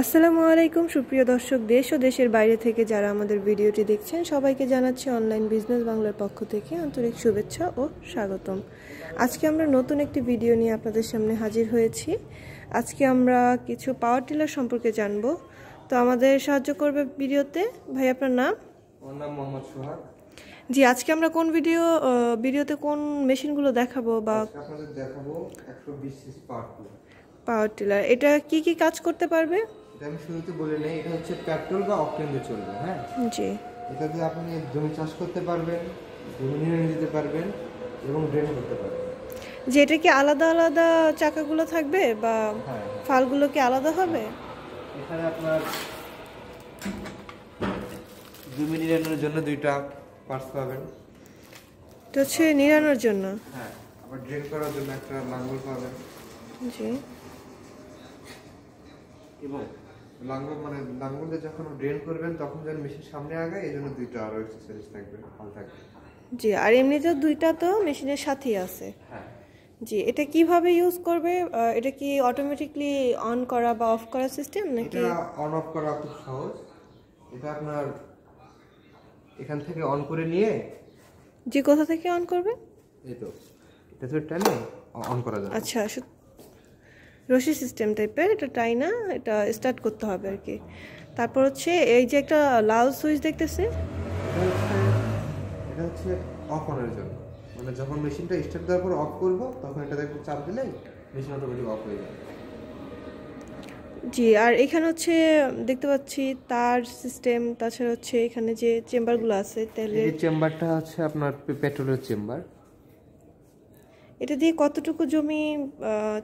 আসসালামু আলাইকুম সুপ্রিয় দর্শক, দেশ ও দেশের বাইরে থেকে যারা আমাদের ভিডিওটি দেখছেন সবাইকে জানাচ্ছি অনলাইন বিজনেস বাংলার পক্ষ থেকে আন্তরিক শুভেচ্ছা ও স্বাগতম। আজকে আমরা নতুন একটি ভিডিও নিয়ে আপনাদের সামনে হাজির হয়েছি। আজকে আমরা কিছু পাওয়ার টিলার সম্পর্কে জানবো। তো আমাদের সাহায্য করবে ভিডিওতে ভাই, আপনার নাম? আমার নাম মোহাম্মদ সোহাগ। জি, আজকে আমরা কোন ভিডিওতে কোন মেশিনগুলো দেখাবো বা আপনাদের দেখাবো 120 সিসি পাওয়ার টিলার। এটা কি কি কাজ করতে পারবে? এটা আমি শুরুতে বলে নেই, এটা হচ্ছে পেট্রোল বা অকটেন দিয়ে চলবে। হ্যাঁ জি, এটা দিয়ে আপনি জমি চাষ করতে পারবেন, জমি নিড়ানি দিতে পারবেন এবং ড্রেন করতে পারবেন। যে এটা কি আলাদা আলাদা চাকাগুলো থাকবে বা ফালগুলো কি আলাদা হবে? এখানে আপনার জমি নিড়ানোর জন্য দুইটা পার্টস পাবেন। এটা হচ্ছে নিড়ানোর জন্য। হ্যাঁ, আবার ড্রেন করার জন্য একটা লাঙ্গল পাবেন। জি, এবং লাঙ্গল দিয়ে যখন ড্রেন করবেন তখন যেন মেশিন সামনে আগায়, এই জন্য দুইটা আরো এক্সারসাইজ থাকবে, হাল থাকবে। জি, আর এমনিতেও দুইটা তো মেশিনের সাথেই আছে। হ্যাঁ জি, এটা কিভাবে ইউজ করবে? এটা কি অটোমেটিকলি অন করা বা অফ করা সিস্টেম নাকি? এটা অন অফ করা খুব সহজ। এটা আপনার এখান থেকে অন করে নিয়ে, জি, কোথা থেকে অন করবে? এই তো এটা তো টানে অন করা যাবে। আচ্ছা, রশি সিস্টেম টাইপের, এটা টাই না, এটা স্টার্ট করতে হবে আর কি। তারপর হচ্ছে এই যে একটা লাল সুইচ দেখতেছি, এটা হচ্ছে অফ অনের জন্য, মানে যখন মেশিনটা স্টার্ট দেওয়ার পর অফ করব তখন এটা দেখো চাপ দিলেই মেশিন অটোমেটিক অফ হয়ে যাবে। জি, আর এখানে হচ্ছে দেখতে পাচ্ছি তার সিস্টেম, তাছাড়া হচ্ছে এখানে যে চেম্বারগুলো আছে তাহলে এই চেম্বারটা হচ্ছে আপনার পেট্রোলের চেম্বার। এটা দিয়ে কতটুকু জমি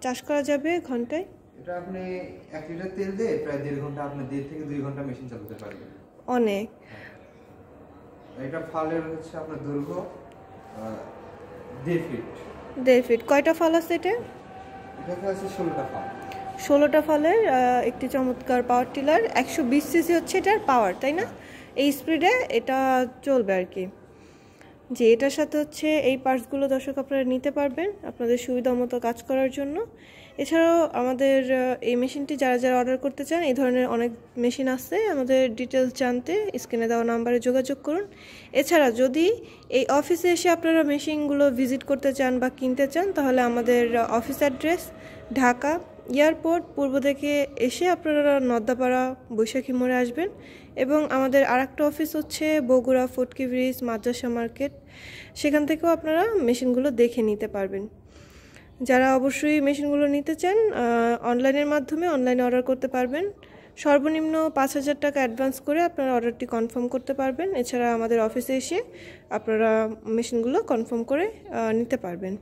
চাষ করা যাবে ঘন্টায়? এটা আপনি 1 লিটার তেল দিয়ে প্রায় 1.5 ঘন্টা, আপনি 1.5 থেকে 2 ঘন্টা মেশিন চালাতে পারবেন। অনেক। এটা ফালের হচ্ছে আপনার দৈর্ঘ্য 1.5 ফিট। 1.5 ফিট। কয়টা ফাল আছে এটা? এটাতে আছে 16টা ফাল। 16টা ফালের একটি চমৎকার পাওয়ার টিলার। 120 সিসি হচ্ছে এটার পাওয়ার, তাই না? এই স্পিডে এটা চলবে আর কি। যে এটার সাথে হচ্ছে এই পার্টসগুলো দর্শক আপনারা নিতে পারবেন আপনাদের সুবিধা মতো কাজ করার জন্য। এছাড়াও আমাদের এই মেশিনটি যারা যারা অর্ডার করতে চান, এই ধরনের অনেক মেশিন আছে। আমাদের ডিটেলস জানতে স্ক্রিনে দেওয়া নাম্বারে যোগাযোগ করুন। এছাড়া যদি এই অফিসে এসে আপনারা মেশিনগুলো ভিজিট করতে চান বা কিনতে চান, তাহলে আমাদের অফিস অ্যাড্রেস ঢাকা এয়ারপোর্ট পূর্ব দিকে এসে আপনারা নদ্দাপাড়া বৈশাখী মোড়ে আসবেন। এবং আমাদের আরেকটা অফিস হচ্ছে বগুড়া ফটকি ব্রিজ মাদ্রাসা মার্কেট, সেখান থেকেও আপনারা মেশিনগুলো দেখে নিতে পারবেন। যারা অবশ্যই মেশিনগুলো নিতে চান অনলাইনের মাধ্যমে অনলাইনে অর্ডার করতে পারবেন। সর্বনিম্ন 5,000 টাকা অ্যাডভান্স করে আপনারা অর্ডারটি কনফার্ম করতে পারবেন। এছাড়া আমাদের অফিসে এসে আপনারা মেশিনগুলো কনফার্ম করে নিতে পারবেন।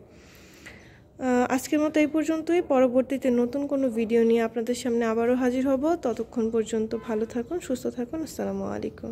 আজকের মতো এই পর্যন্তই। পরবর্তীতে নতুন কোনো ভিডিও নিয়ে আপনাদের সামনে আবারও হাজির হব। ততক্ষণ পর্যন্ত ভালো থাকুন, সুস্থ থাকুন। আসসালামু আলাইকুম।